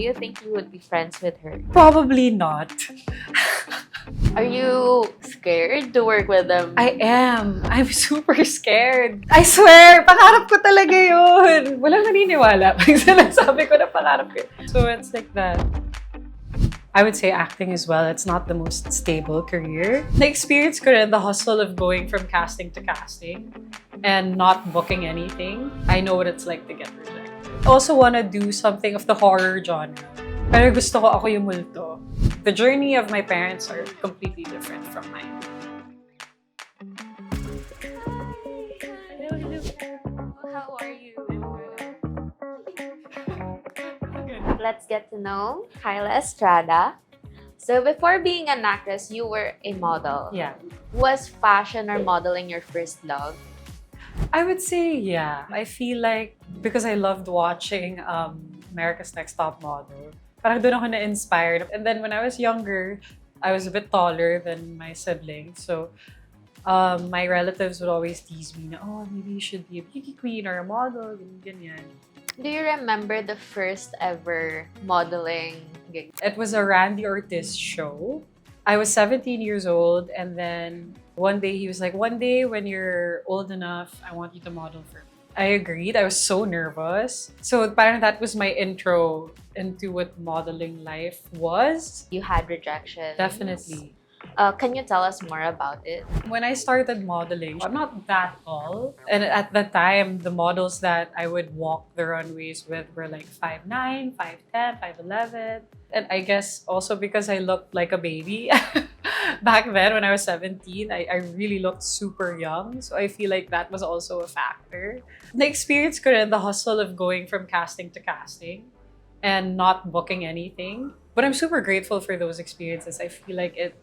you think you would be friends with her? Probably not. Are you scared to work with them? I am. I'm super scared. I swear, pangarap ko talaga yun. Walang naniniwala pag sinasabi ko na pangarap ko. So it's like that. I would say acting as well. It's not the most stable career. Na-experience ko rin the hustle of going from casting to casting and not booking anything. I know what it's like to get rejected. I also want to do something of the horror genre. Pero gusto ko ako yung multo. The journey of my parents are completely different from mine. How are you? Let's get to know Kaila Estrada. So before being an actress, you were a model. Yeah. Was fashion or modeling your first love? I would say, yeah. I feel like because I loved watching America's Next Top Model, parang doon ako na-inspired. And then when I was younger, I was a bit taller than my siblings. So my relatives would always tease me na, oh, maybe you should be a beauty queen or a model, ganyan. Do you remember the first ever modeling gig? It was a Randy Ortiz show. I was 17 years old, and then one day he was like, one day when you're old enough, I want you to model for me. I agreed. I was so nervous. So parang that was my intro into what modeling life was. You had rejection. Definitely. Can you tell us more about it? When I started modeling, I'm not that tall. And at the time, the models that I would walk the runways with were like 5'9", 5'10", 5'11". And I guess also because I looked like a baby. Back then, when I was 17, I really looked super young. So I feel like that was also a factor. The experience ko rin the hustle of going from casting to casting and not booking anything. But I'm super grateful for those experiences. I feel like it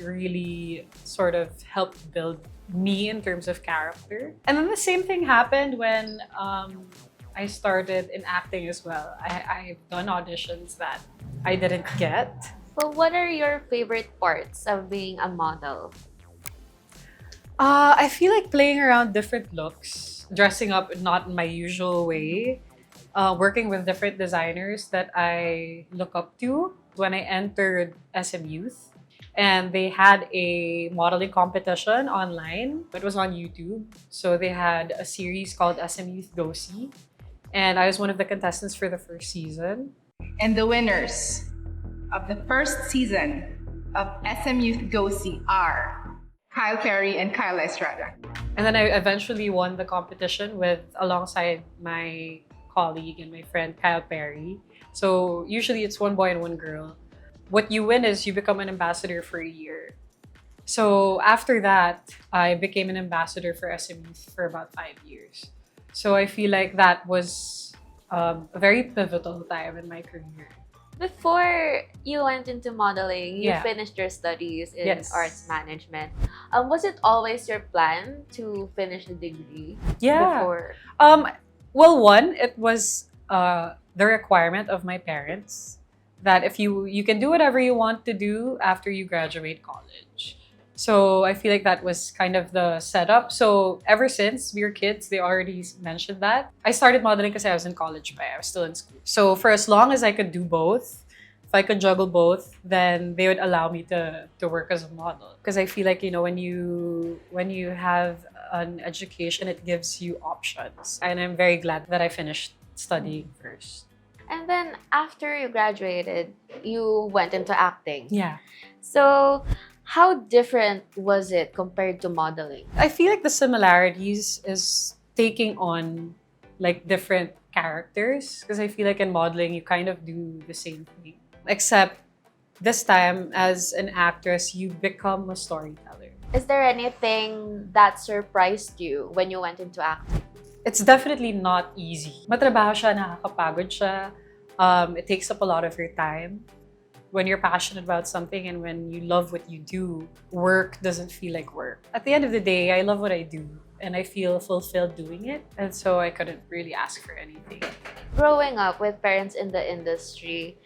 really sort of helped build me in terms of character. And then the same thing happened when I started in acting as well. I've done auditions that I didn't get. Well, what are your favorite parts of being a model? I feel like playing around different looks, dressing up not in my usual way, working with different designers that I look up to. When I entered SM Youth, and they had a modeling competition online. It was on YouTube. So they had a series called SM Youth Go See. And I was one of the contestants for the first season. And the winners of the first season of SM Youth Go See are Kyle Perry and Kaila Estrada. And then I eventually won the competition alongside my colleague and my friend Kyle Perry. So usually it's one boy and one girl. What you win is you become an ambassador for a year. So after that, I became an ambassador for SM Youth for about 5 years. So I feel like that was a very pivotal time in my career. Before you went into modeling, you Yeah. finished your studies in Yes. arts management. Was it always your plan to finish the degree? Yeah. Before? Well, one, it was the requirement of my parents that if you can do whatever you want to do after you graduate college. So I feel like that was kind of the setup. So ever since we were kids, they already mentioned that. I started modeling because I was in college, but I was still in school. So for as long as I could do both, if I could juggle both, then they would allow me to work as a model. Because I feel like, when you have an education, it gives you options. And I'm very glad that I finished studying first. And then after you graduated, you went into acting. Yeah. So how different was it compared to modeling? I feel like the similarities is taking on like different characters. Because I feel like in modeling, you kind of do the same thing. Except this time, as an actress, you become a storyteller. Is there anything that surprised you when you went into acting? It's definitely not easy. Matrabaho siya, nakakapagod siya. It takes up a lot of your time. When you're passionate about something and when you love what you do, work doesn't feel like work. At the end of the day, I love what I do and I feel fulfilled doing it. And so I couldn't really ask for anything. Growing up with parents in the industry,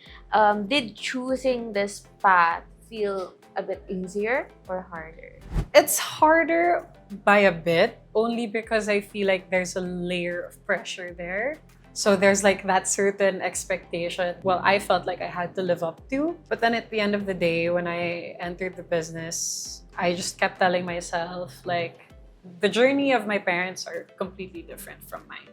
did choosing this path feel a bit easier or harder? It's harder by a bit, only because I feel like there's a layer of pressure there. So there's like that certain expectation, well, I felt like I had to live up to. But then at the end of the day, when I entered the business, I just kept telling myself, like, the journey of my parents are completely different from mine.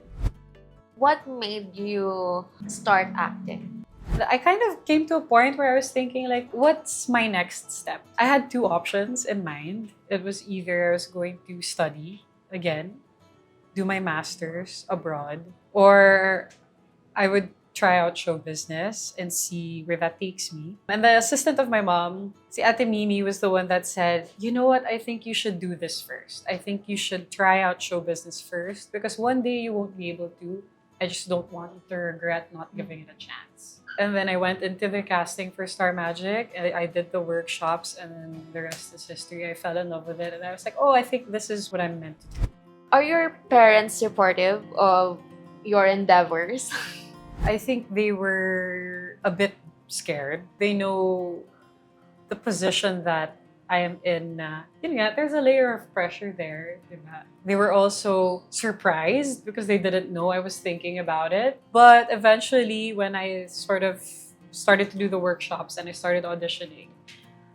What made you start acting? I kind of came to a point where I was thinking, like, what's my next step? I had two options in mind. It was either I was going to study again, do my master's abroad, or I would try out show business and see where that takes me. And the assistant of my mom, si Ate Mimi, was the one that said, you know what, I think you should do this first. I think you should try out show business first because one day you won't be able to. I just don't want you to regret not giving it a chance. And then I went into the casting for Star Magic. And I did the workshops, and then the rest is history. I fell in love with it, and I was like, oh, I think this is what I'm meant to do. Are your parents supportive of your endeavors? I think they were a bit scared. They know the position that I am in. There's a layer of pressure there. Diba? They were also surprised because they didn't know I was thinking about it. But eventually, when I sort of started to do the workshops and I started auditioning,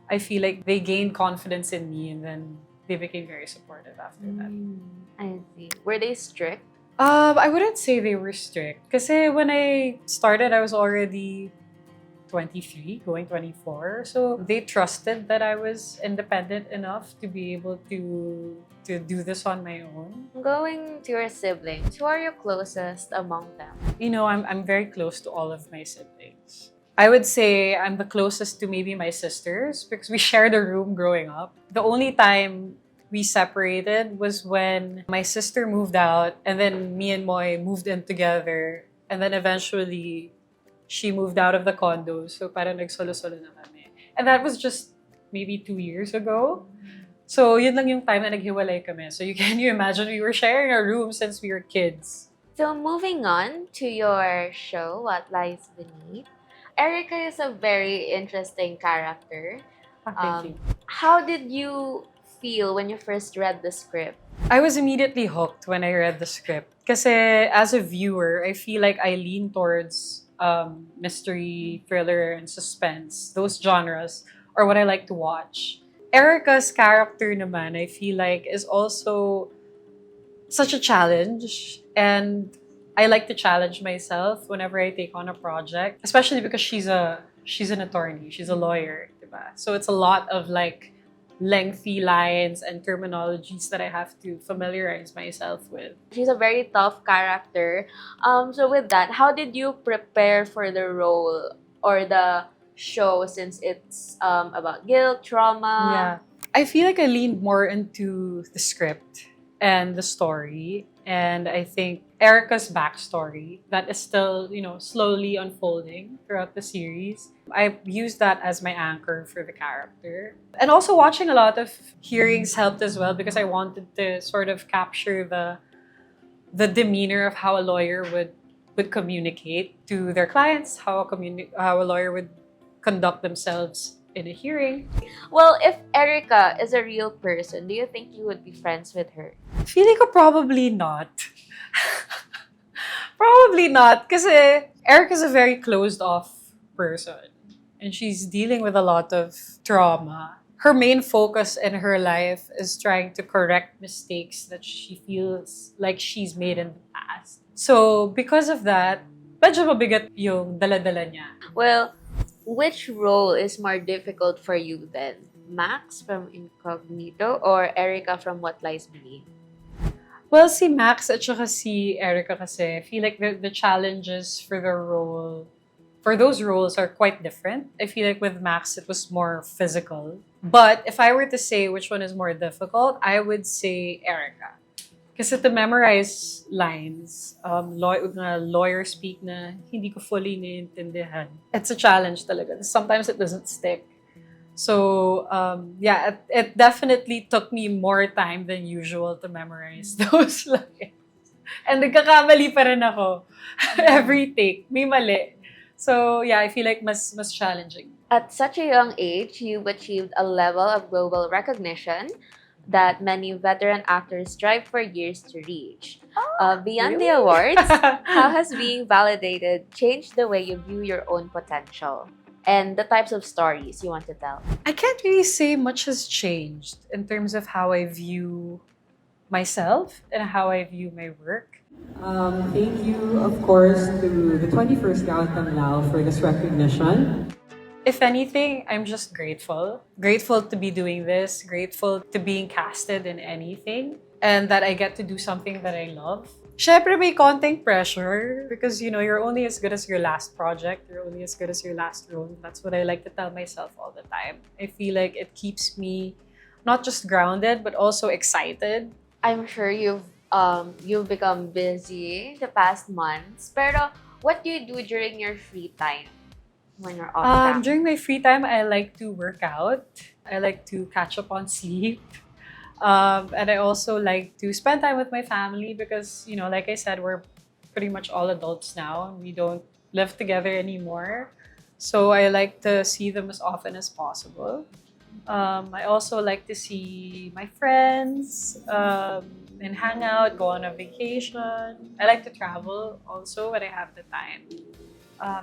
I feel like they gained confidence in me, and then they became very supportive after that. I see. Were they strict? I wouldn't say they were strict. Because when I started, I was already 23, going 24. So they trusted that I was independent enough to be able to do this on my own. Going to your siblings, who are you closest among them? I'm very close to all of my siblings. I would say I'm the closest to maybe my sisters because we shared a room growing up. The only time we separated was when my sister moved out, and then me and Moy moved in together, and then eventually she moved out of the condo, so parang nagsolo-solo na kami. And that was just maybe 2 years ago. So yun lang yung time na naghiwalay kami. So can you imagine, we were sharing a room since we were kids. So moving on to your show, What Lies Beneath, Erica is a very interesting character. Thank you. How did you feel when you first read the script? I was immediately hooked when I read the script. Kasi as a viewer, I feel like I lean towards mystery, thriller, and suspense. Those genres are what I like to watch. Erica's character naman, I feel like, is also such a challenge. And I like to challenge myself whenever I take on a project. Especially because she's an attorney. She's a lawyer. Diba? So it's a lot of like lengthy lines and terminologies that I have to familiarize myself with. She's a very tough character. So with that, how did you prepare for the role or the show, since it's about guilt, trauma? Yeah. I feel like I leaned more into the script and the story. And I think Erica's backstory, that is still, slowly unfolding throughout the series. I used that as my anchor for the character. And also watching a lot of hearings helped as well because I wanted to sort of capture the demeanor of how a lawyer would communicate to their clients, how a lawyer would conduct themselves in a hearing. Well, if Erica is a real person, do you think you would be friends with her? Feeling ko probably not. Probably not. Because Erica's a very closed-off person. And she's dealing with a lot of trauma. Her main focus in her life is trying to correct mistakes that she feels like she's made in the past. So, because of that, medyo mabigat yung dala-dala niya. Well, which role is more difficult for you then? Max from Incognito or Erica from What Lies Beneath? Well, si Max at saka si Erica kasi, I feel like the challenges for those roles are quite different. I feel like with Max, it was more physical. But if I were to say which one is more difficult, I would say Erica. Kasi to memorize lines, lawyer speak na hindi ko fully naiintindihan. It's a challenge talaga. Sometimes it doesn't stick. So, it definitely took me more time than usual to memorize those lines. And nagkakamali pa rin ako. Every take, may mali. So, yeah, I feel like mas challenging. At such a young age, you've achieved a level of global recognition. that many veteran actors strive for years to reach. Beyond the really? awards, how has being validated changed the way you view your own potential and the types of stories you want to tell? I can't really say much has changed in terms of how I view myself and how I view my work. Thank you, of course, to the 21st Gautang Lao for this recognition. If anything, I'm just grateful. Grateful to be doing this, grateful to being casted in anything, and that I get to do something that I love. Syempre may konting pressure because, you're only as good as your last project. You're only as good as your last role. That's what I like to tell myself all the time. I feel like it keeps me not just grounded, but also excited. I'm sure you've become busy the past months. Pero what do you do during your free time when you're off camera? During my free time, I like to work out. I like to catch up on sleep. And I also like to spend time with my family because, like I said, we're pretty much all adults now. We don't live together anymore. So I like to see them as often as possible. I also like to see my friends and hang out, go on a vacation. I like to travel also when I have the time.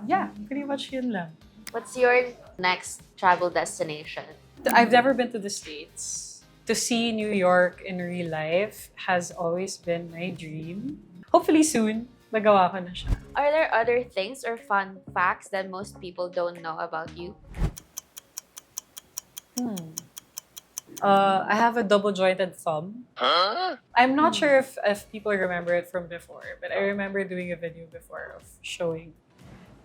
Yeah, pretty much yun lang. What's your next travel destination? I've never been to the States. To see New York in real life has always been my dream. Hopefully soon, magawa ko na siya. Are there other things or fun facts that most people don't know about you? I have a double-jointed thumb. I'm not sure if people remember it from before, but I remember doing a video before of showing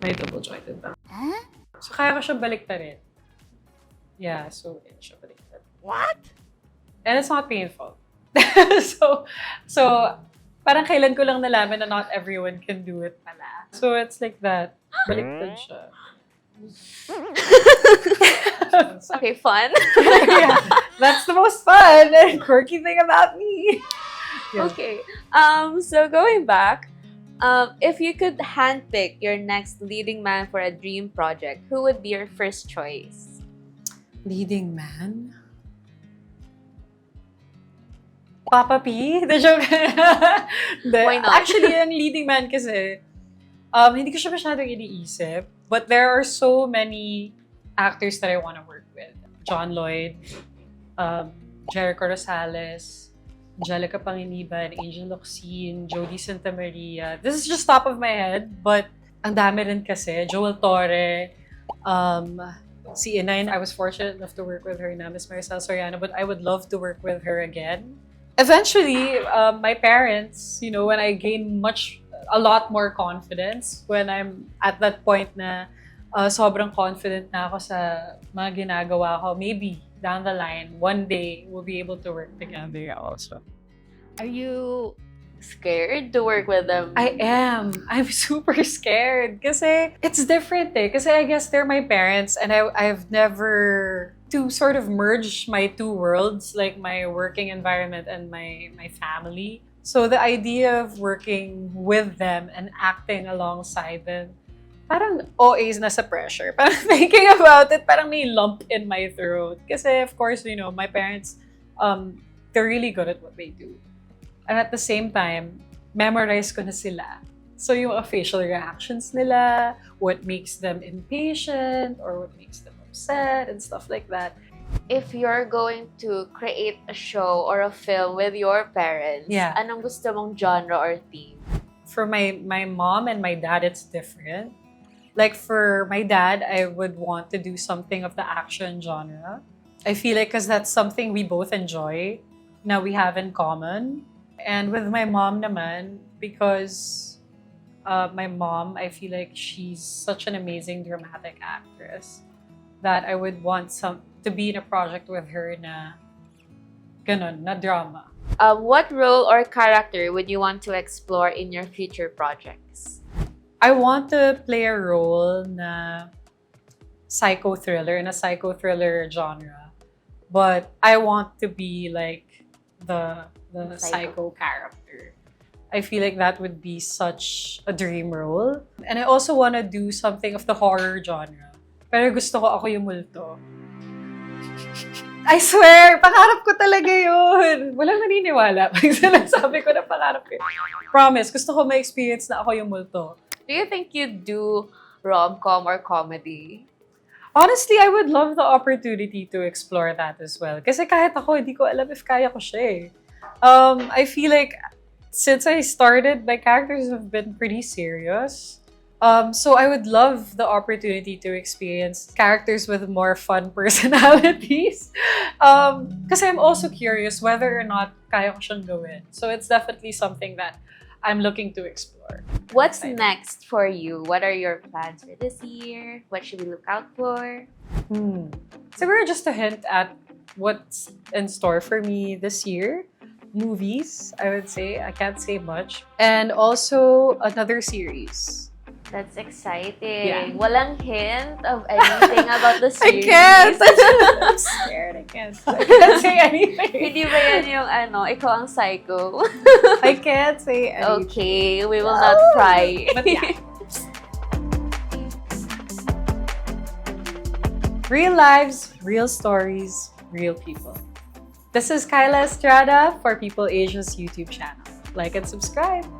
my double-jointed thumb. So kaya ko siya baliktarin. Yeah, so yun siya baliktad. What? And it's not painful. so parang kailan ko lang nalaman na not everyone can do it pala. So it's like that. Baliktad siya. Okay, fun. Yeah, that's the most fun and quirky thing about me. Yeah. Okay. So going back, if you could handpick your next leading man for a dream project, who would be your first choice? Leading man? Papa P? The joke. Why not? Actually, ang leading man kasi, hindi ko siya masyadong iniisip. But there are so many actors that I want to work with. John Lloyd, Jericho Rosales, Angelica Panginiban, Angel Locsin, Jody Santa Maria. This is just top of my head, but ang dami rin kasi. Joel Torre, si Inay, I was fortunate enough to work with her na Miss Maricel Soriano, but I would love to work with her again. Eventually, my parents, when I gain a lot more confidence, when I'm at that point na sobrang confident na ako sa mga ginagawa ko, maybe down the line, one day, we'll be able to work together also. Are you scared to work with them? I am. I'm super scared kasi it's different eh. Kasi I guess they're my parents and I've never to sort of merge my two worlds, like my working environment and my family. So the idea of working with them and acting alongside them, parang always nasa pressure. Parang thinking about it, parang may lump in my throat. Kasi of course, my parents, they're really good at what they do. And at the same time, memorize ko na sila. So yung facial reactions nila, what makes them impatient or what makes them upset and stuff like that. If you're going to create a show or a film with your parents, Yeah. anong gusto mong genre or theme? For my mom and my dad, it's different. Like for my dad, I would want to do something of the action genre. I feel like because that's something we both enjoy, na we have in common. And with my mom naman, because my mom, I feel like she's such an amazing dramatic actress that I would want to be in a project with her na ganon, na drama. What role or character would you want to explore in your future projects? I want to play a role na psycho-thriller, in a psycho-thriller genre. But I want to be like the psycho character. I feel like that would be such a dream role. And I also want to do something of the horror genre. Pero gusto ko ako yung multo. I swear, pangarap ko talaga yun. Walang naniniwala pag sinasabi ko na pangarap ko. Promise, gusto ko ma-experience na ako yung multo. Do you think you'd do rom-com or comedy? Honestly, I would love the opportunity to explore that as well. Kasi kahit ako, hindi ko alam if kaya ko siya eh. I feel like since I started, my characters have been pretty serious. So I would love the opportunity to experience characters with more fun personalities. Kasi I'm also curious whether or not kaya ko siyang gawin. So it's definitely something that I'm looking to explore. What's next for you? What are your plans for this year? What should we look out for? Siguro just a hint at what's in store for me this year. Movies, I would say. I can't say much. And also another series. That's exciting. Yeah. Walang hint of anything about the I series. can't! I'm scared. I can't say anything. Hindi ba yan yung ikaw ang psycho? I can't say anything. Okay, we will not pry. But yeah. Real lives, real stories, real people. This is Kaila Estrada for PeopleAsia's YouTube channel. Like and subscribe.